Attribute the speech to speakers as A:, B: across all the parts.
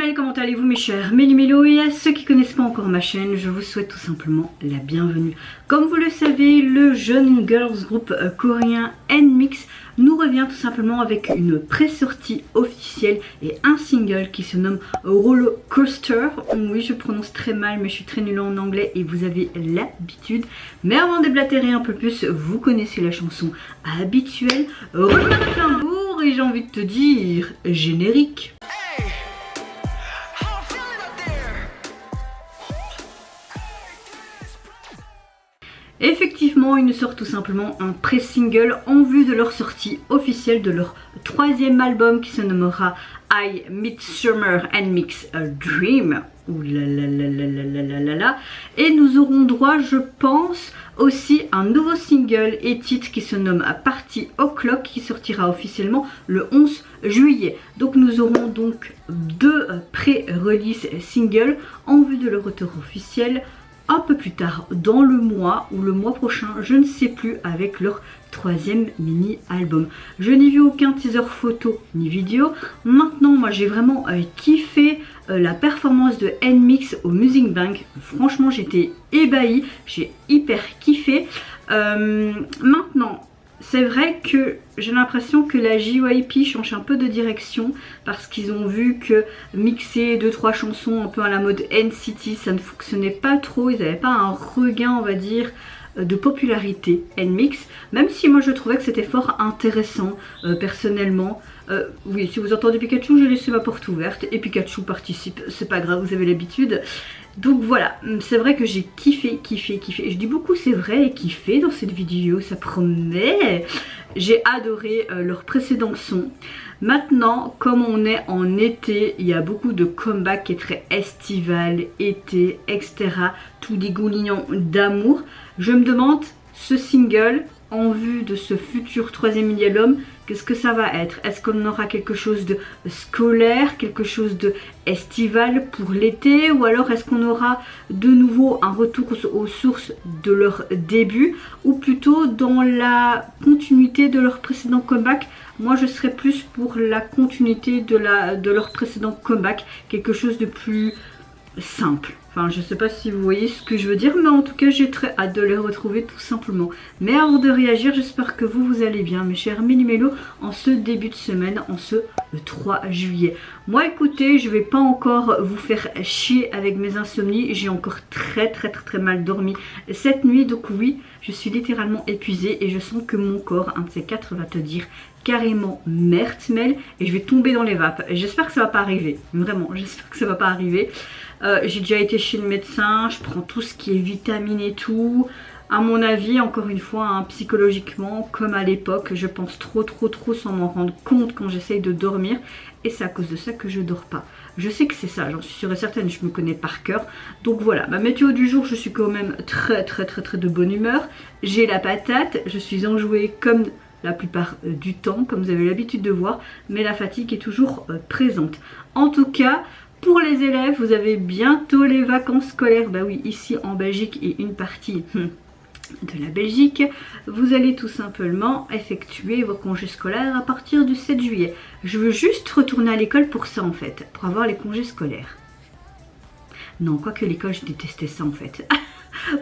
A: Mel, comment allez-vous mes chers Méli-Mélo, et à ceux qui ne connaissent pas encore ma chaîne, je vous souhaite tout simplement la bienvenue. Comme vous le savez, le jeune girls group coréen NMIXX nous revient tout simplement avec une pré-sortie officielle et un single qui se nomme Roller Coaster. Oui, je prononce très mal mais je suis très nulle en anglais et vous avez l'habitude. Mais avant de déblatérer un peu plus, vous connaissez la chanson habituelle. Roulement de tambour et j'ai envie de te dire générique. Effectivement, ils nous sortent tout simplement un pré-single en vue de leur sortie officielle de leur troisième album qui se nommera I Midsummer NMIXX A Dream. Ouh là là là là là là là là. Et nous aurons droit, je pense, aussi un nouveau single et titre qui se nomme Party O'Clock qui sortira officiellement le 11 juillet. Donc nous aurons donc deux pré-release singles en vue de leur retour officiel un peu plus tard dans le mois ou le mois prochain, je ne sais plus, avec leur troisième mini-album. Je n'ai vu aucun teaser photo ni vidéo. Maintenant, moi j'ai vraiment kiffé la performance de NMIXX au Music Bank. Franchement, j'étais ébahie, j'ai hyper kiffé. Maintenant, c'est vrai que j'ai l'impression que la JYP change un peu de direction parce qu'ils ont vu que mixer 2-3 chansons un peu à la mode NCT, ça ne fonctionnait pas trop. Ils n'avaient pas un regain, on va dire, de popularité NMIXX, même si moi je trouvais que c'était fort intéressant personnellement. Oui, si vous entendez Pikachu, j'ai laissé ma porte ouverte et Pikachu participe, c'est pas grave, vous avez l'habitude. Donc voilà, c'est vrai que j'ai kiffé. Je dis beaucoup c'est vrai et kiffé dans cette vidéo, ça promet. J'ai adoré leur précédent son. Maintenant, comme on est en été, il y a beaucoup de comeback qui est très estival, été, etc. Tout dégoulinant d'amour. Je me demande, ce single, en vue de ce futur troisième mini-album, qu'est-ce que ça va être? Est-ce qu'on aura quelque chose de scolaire, quelque chose de estival pour l'été, ou alors est-ce qu'on aura de nouveau un retour aux sources de leur début, ou plutôt dans la continuité de leur précédent comeback? Moi je serais plus pour la continuité de leur précédent comeback, quelque chose de plus simple. Enfin, je sais pas si vous voyez ce que je veux dire, mais en tout cas, j'ai très hâte de les retrouver tout simplement. Mais avant de réagir, j'espère que vous allez bien, mes chers Méli-Mélo, en ce début de semaine, en ce 3 juillet. Moi, écoutez, je vais pas encore vous faire chier avec mes insomnies. J'ai encore très mal dormi cette nuit, donc oui, je suis littéralement épuisée et je sens que mon corps, un de ces quatre, va te dire carrément merde, Mel, et je vais tomber dans les vapes. J'espère que ça va pas arriver, vraiment, j'espère que ça va pas arriver. J'ai déjà été chez le médecin, je prends tout ce qui est vitamines et tout. À mon avis, encore une fois, hein, psychologiquement, comme à l'époque, je pense trop sans m'en rendre compte quand j'essaye de dormir. Et c'est à cause de ça que je dors pas. Je sais que c'est ça, j'en suis sûre et certaine, je me connais par cœur. Donc voilà, ma météo du jour, je suis quand même très de bonne humeur. J'ai la patate, je suis enjouée comme la plupart du temps, comme vous avez l'habitude de voir. Mais la fatigue est toujours présente. En tout cas, pour les élèves, vous avez bientôt les vacances scolaires. Bah oui, ici en Belgique et une partie de la Belgique, vous allez tout simplement effectuer vos congés scolaires à partir du 7 juillet. Je veux juste retourner à l'école pour ça en fait, pour avoir les congés scolaires. Non, quoique l'école, je détestais ça en fait.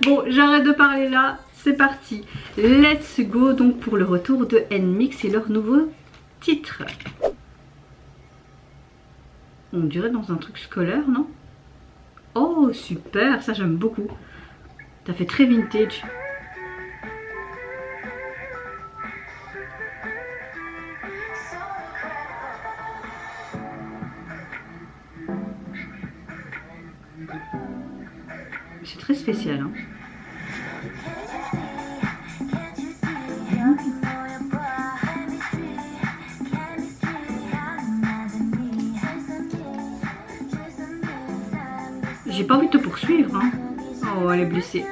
A: Bon, j'arrête de parler là, c'est parti. Let's go donc pour le retour de NMIXX et leur nouveau titre. On dirait dans un truc scolaire, non? Oh, super, ça j'aime beaucoup. Ça fait très vintage. C'est très spécial, hein. J'ai pas envie de te poursuivre, hein. Oh, elle est blessée.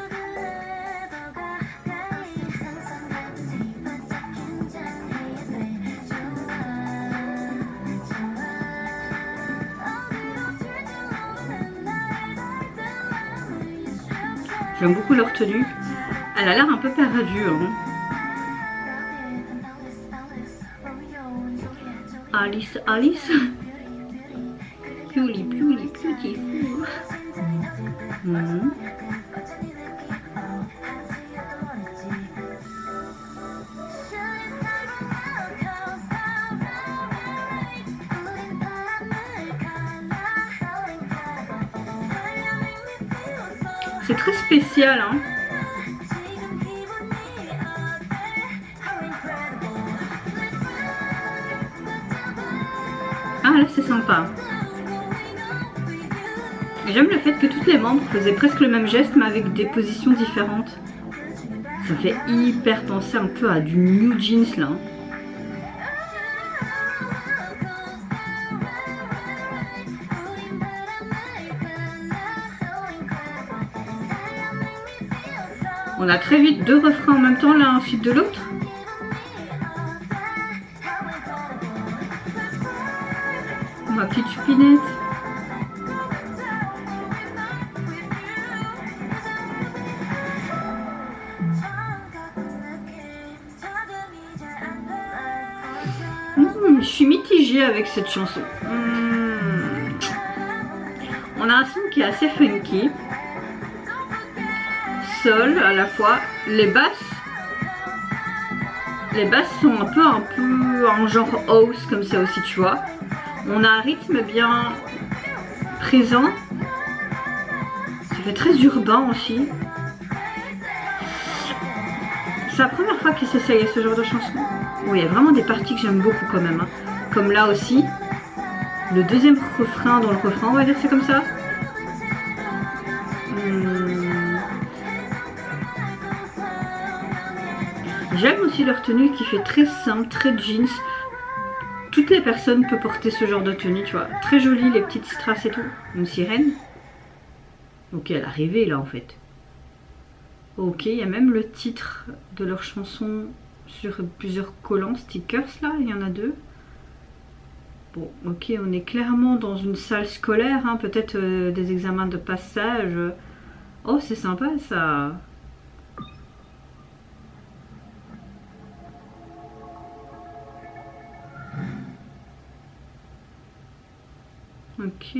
A: J'aime beaucoup leur tenue. Elle a l'air un peu perdue, hein. Alice. beautiful. Mhm. C'est très spécial, hein. Ah là c'est sympa. J'aime le fait que tous les membres faisaient presque le même geste mais avec des positions différentes. Ça fait hyper penser un peu à du New Jeans là. On a très vite deux refrains en même temps l'un ensuite de l'autre. Ma petite chupinette. Je suis mitigée avec cette chanson. On a un son qui est assez funky. Sol à la fois. Les basses sont un peu en genre house comme ça aussi, tu vois. On a un rythme bien présent. Ça fait très urbain aussi. C'est la première fois qu'ils s'essayent à ce genre de chanson. Bon, il y a vraiment des parties que j'aime beaucoup quand même, hein. Comme là aussi. Le deuxième refrain dans le refrain, on va dire c'est comme ça. J'aime aussi leur tenue qui fait très simple, très jeans. Toutes les personnes peuvent porter ce genre de tenue, tu vois. Très jolie, les petites strass et tout. Une sirène. Ok, elle est arrivée là en fait. Ok, il y a même le titre de leur chanson sur plusieurs collants, stickers là, il y en a deux. Bon, ok, on est clairement dans une salle scolaire, hein, peut-être des examens de passage. Oh, c'est sympa ça. Ok.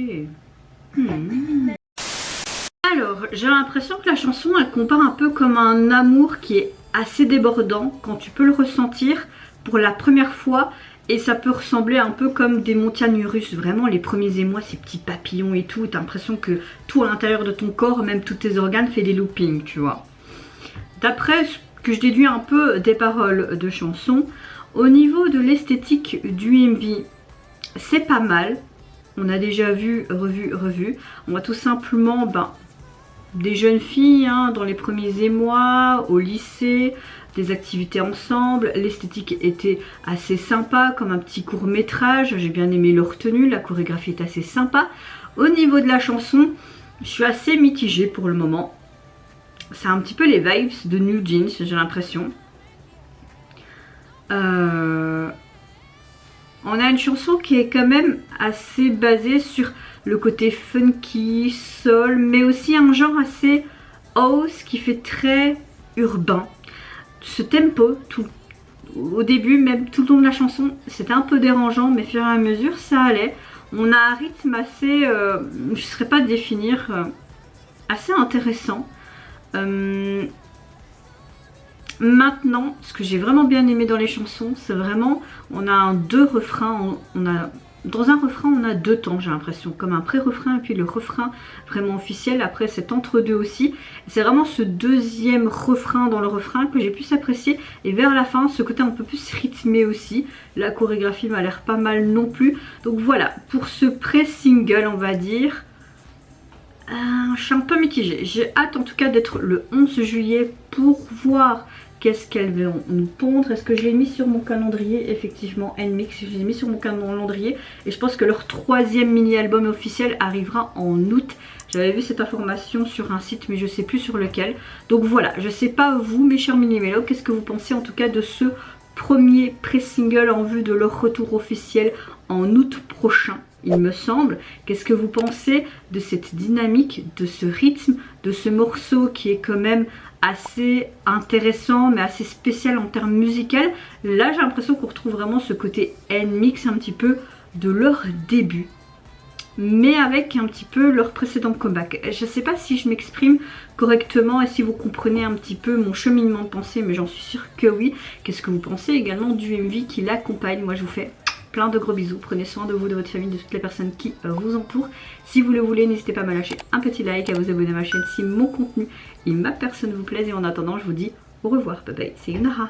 A: Alors, j'ai l'impression que la chanson, elle compare un peu comme un amour qui est assez débordant quand tu peux le ressentir pour la première fois. Et ça peut ressembler un peu comme des montagnes russes. Vraiment, les premiers émois, ces petits papillons et tout. T'as l'impression que tout à l'intérieur de ton corps, même tous tes organes, fait des loopings, tu vois. D'après ce que je déduis un peu des paroles de chansons, au niveau de l'esthétique du MV, c'est pas mal. On a déjà vu, revu. On voit tout simplement des jeunes filles hein, dans les premiers émois, au lycée, des activités ensemble. L'esthétique était assez sympa, comme un petit court métrage. J'ai bien aimé leur tenue, la chorégraphie est assez sympa. Au niveau de la chanson, je suis assez mitigée pour le moment. C'est un petit peu les vibes de New Jeans, j'ai l'impression. On a une chanson qui est quand même assez basée sur le côté funky, soul, mais aussi un genre assez house qui fait très urbain. Ce tempo, au début, même tout le long de la chanson, c'était un peu dérangeant, mais au fur et à mesure, ça allait. On a un rythme assez, je ne saurais pas définir, assez intéressant. Maintenant, ce que j'ai vraiment bien aimé dans les chansons, c'est vraiment, on a deux refrains, dans un refrain on a deux temps j'ai l'impression, comme un pré-refrain et puis le refrain vraiment officiel, après c'est entre deux aussi. C'est vraiment ce deuxième refrain dans le refrain que j'ai plus apprécié et vers la fin ce côté un peu plus rythmé aussi. La chorégraphie m'a l'air pas mal non plus. Donc voilà, pour ce pré-single on va dire, je suis un peu mitigée. J'ai hâte en tout cas d'être le 11 juillet pour voir qu'est-ce qu'elles vont nous pondre. Est-ce que je l'ai mis sur mon calendrier? Effectivement, NMIX, je l'ai mis sur mon calendrier. Et je pense que leur troisième mini-album officiel arrivera en août. J'avais vu cette information sur un site, mais je ne sais plus sur lequel. Donc voilà, je ne sais pas vous, mes chers mini-mélos, qu'est-ce que vous pensez en tout cas de ce premier pré-single en vue de leur retour officiel en août prochain, il me semble. Qu'est-ce que vous pensez de cette dynamique, de ce rythme, de ce morceau qui est quand même assez intéressant mais assez spécial en termes musicaux? Là j'ai l'impression qu'on retrouve vraiment ce côté NMIX un petit peu de leur début. mais avec un petit peu leur précédent comeback. Je sais pas si je m'exprime correctement et si vous comprenez un petit peu mon cheminement de pensée, mais j'en suis sûre que oui. Qu'est-ce que vous pensez également du MV qui l'accompagne? Moi je vous fais plein de gros bisous, prenez soin de vous, de votre famille, de toutes les personnes qui vous entourent. Si vous le voulez, n'hésitez pas à me lâcher un petit like, à vous abonner à ma chaîne si mon contenu et ma personne vous plaisent. Et en attendant, je vous dis au revoir, bye bye, c'est Yunara.